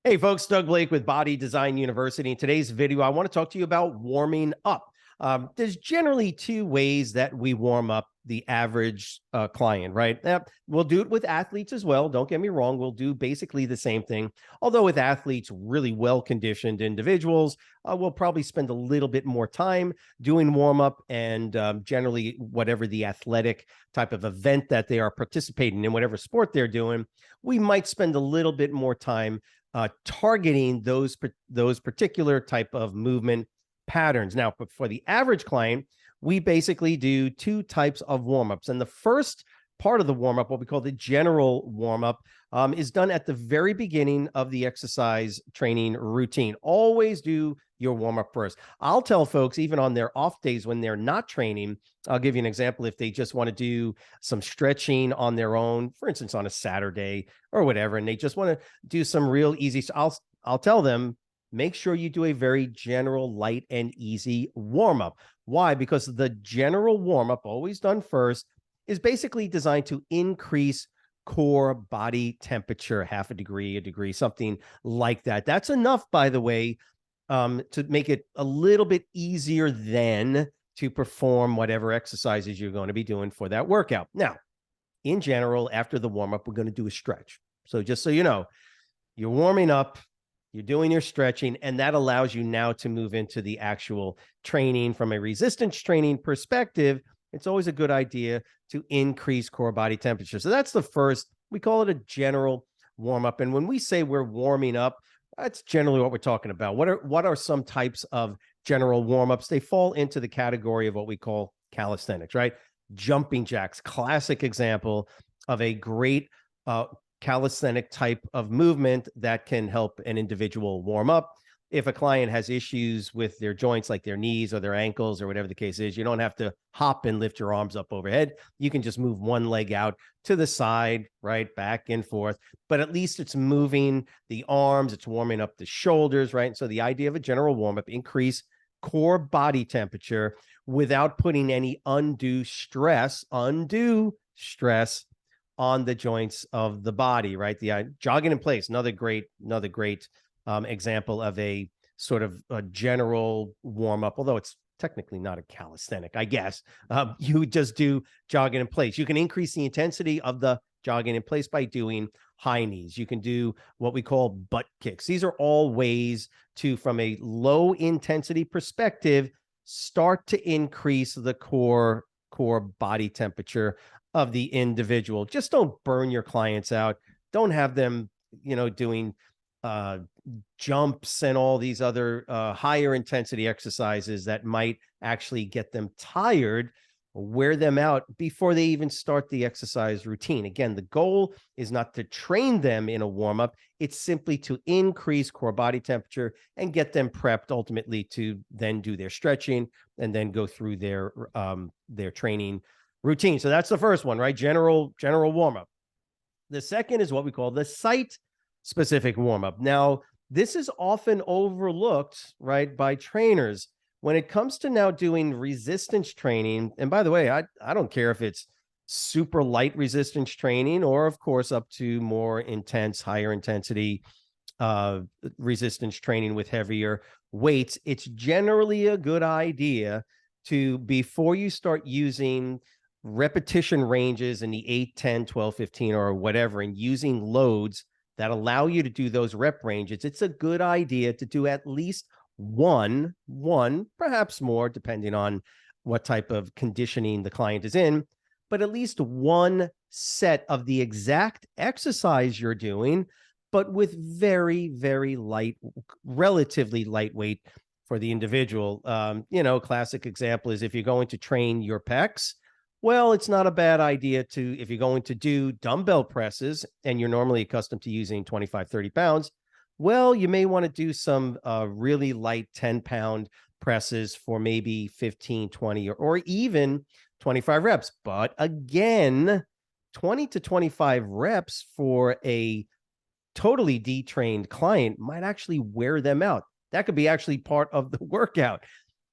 Hey folks, Doug Blake with Body Design University. In today's video, I want to talk to you about warming up. There's generally two ways that we warm up the average client, right? We'll do it with athletes as well. Don't get me wrong. We'll do basically the same thing. Although with athletes, really well-conditioned individuals, we'll probably spend a little bit more time doing warm up and generally whatever the athletic type of event that they are participating in, whatever sport they're doing, we might spend a little bit more time targeting those particular type of movement patterns. Now, for the average client, we basically do two types of warm-ups. And the first part of the warm-up, what we call the general warm-up, is done at the very beginning of the exercise training routine. Always do your warm-up first. I'll tell folks, even on their off days when they're not training, I'll give you an example. If they just want to do some stretching on their own, for instance, on a Saturday or whatever, and they just want to do some real easy, so I'll tell them, make sure you do a very general, light and easy warm-up. Why? Because the general warm-up, always done first, is basically designed to increase core body temperature, half a degree, something like that. That's enough, by the way, to make it a little bit easier then to perform whatever exercises you're going to be doing for that workout. Now, in general, after the warm-up, we're going to do a stretch. So just so you know, you're warming up, you're doing your stretching, and that allows you now to move into the actual training. From a resistance training perspective, it's always a good idea to increase core body temperature. So that's the first, we call it a general warm-up. And when we say we're warming up, that's generally what we're talking about. What are some types of general warm-ups? They fall into the category of what we call calisthenics, right? Jumping jacks, classic example of a great calisthenic type of movement that can help an individual warm up. If a client has issues with their joints, like their knees or their ankles or whatever the case is, you don't have to hop and lift your arms up overhead. You can just move one leg out to the side, right, back and forth, but at least it's moving the arms, it's warming up the shoulders, right? So the idea of a general warm-up, increase core body temperature without putting any undue stress on the joints of the body, right? The jogging in place, another great example of a sort of a general warm up, although it's technically not a calisthenic, I guess. You just do jogging in place. You can increase the intensity of the jogging in place by doing high knees. You can do what we call butt kicks. These are all ways to, from a low intensity perspective, start to increase the core body temperature of the individual. Just don't burn your clients out. Don't have them, doing jumps and all these other higher intensity exercises that might actually get them tired, wear them out before they even start the exercise routine. Again, the goal is not to train them in a warm-up. It's simply to increase core body temperature and get them prepped ultimately to then do their stretching and then go through their training routine. So that's the first one, right? General warm-up. The second is what we call the site-specific warm-up. Now, this is often overlooked, right, by trainers when it comes to now doing resistance training. And by the way, I don't care if it's super light resistance training or, of course, up to more intense, higher intensity resistance training with heavier weights. It's generally a good idea to, before you start using repetition ranges in the 8, 10, 12, 15, or whatever, and using loads that allow you to do those rep ranges, it's a good idea to do at least one, perhaps more, depending on what type of conditioning the client is in, but at least one set of the exact exercise you're doing, but with very, very light, relatively lightweight for the individual. Classic example is if you're going to train your pecs, well, it's not a bad idea to, if you're going to do dumbbell presses and you're normally accustomed to using 25, 30 pounds, well, you may want to do some really light 10-pound presses for maybe 15, 20, or even 25 reps. But again, 20 to 25 reps for a totally detrained client might actually wear them out. That could be actually part of the workout.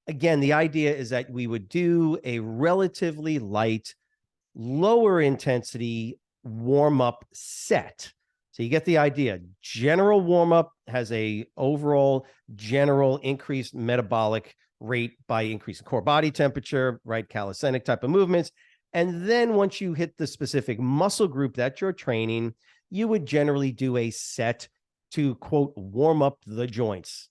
Again, the idea is that we would do a relatively light, lower intensity warm-up set. So you get the idea. General warm-up has a overall general increased metabolic rate by increasing core body temperature, right? Calisthenic type of movements. And then once you hit the specific muscle group that you're training, you would generally do a set to, quote, warm up the joints.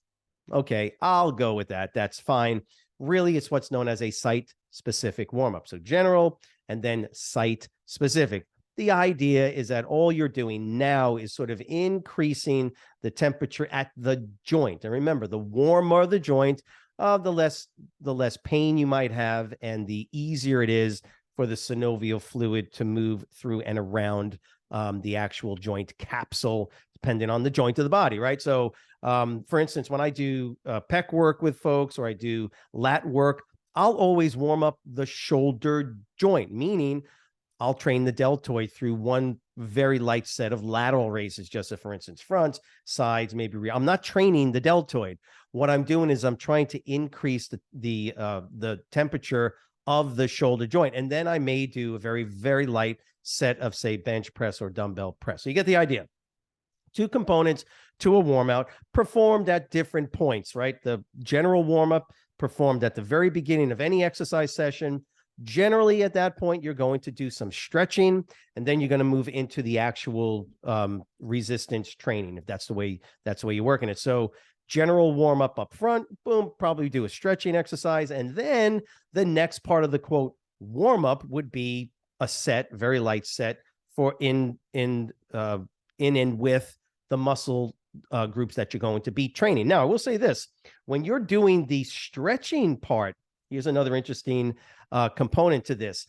Okay, I'll go with that. That's fine. Really, it's what's known as a site-specific warm-up. So general and then site-specific. The idea is that all you're doing now is sort of increasing the temperature at the joint. And remember, the warmer the joint, the less pain you might have, and the easier it is for the synovial fluid to move through and around the actual joint capsule, depending on the joint of the body, right? So, for instance, when I do pec work with folks or I do lat work, I'll always warm up the shoulder joint, meaning I'll train the deltoid through one very light set of lateral raises, just for instance, fronts, sides, maybe rear. I'm not training the deltoid. What I'm doing is I'm trying to increase the temperature of the shoulder joint. And then I may do a very, very light set of, say, bench press or dumbbell press. So you get the idea. Two components to a warm out performed at different points, right? The general warm up performed at the very beginning of any exercise session. Generally, at that point, you're going to do some stretching, and then you're going to move into the actual resistance training, if that's the way you're working it. So general warm up front, boom, probably do a stretching exercise, and then the next part of the quote warm up would be a set, very light set for in and with the muscle groups that you're going to be training. Now, I will say this: when you're doing the stretching part, here's another interesting component to this.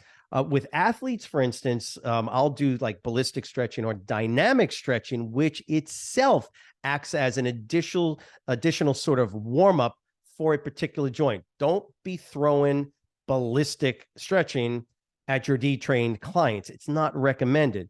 With athletes, for instance, I'll do like ballistic stretching or dynamic stretching, which itself acts as an additional sort of warm up for a particular joint. Don't be throwing ballistic stretching at your detrained clients. It's not recommended.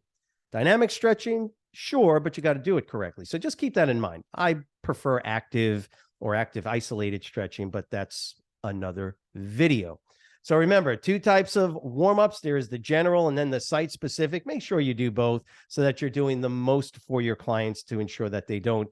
Dynamic stretching, sure, but you got to do it correctly. So just keep that in mind. I prefer active or active isolated stretching, but that's another video. So remember, two types of warm-ups. There is the general and then the site-specific. Make sure you do both so that you're doing the most for your clients to ensure that they don't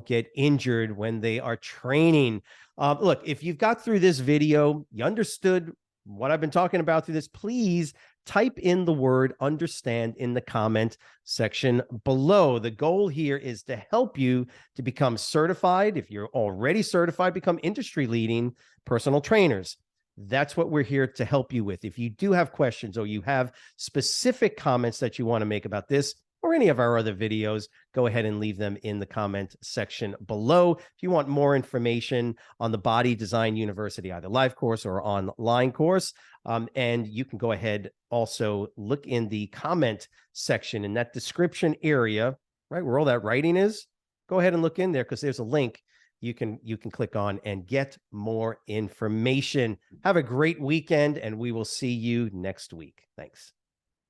get injured when they are training. Look, if you've got through this video, you understood what I've been talking about through this, please type in the word understand in the comment section below. The goal here is to help you to become certified. If you're already certified, become industry leading personal trainers. That's what we're here to help you with. If you do have questions or you have specific comments that you want to make about this or any of our other videos, go ahead and leave them in the comment section below. If you want more information on the Body Design University, either live course or online course, and you can go ahead also look in the comment section in that description area, right where all that writing is. Go ahead and look in there because there's a link you can click on and get more information. Have a great weekend, and we will see you next week. Thanks.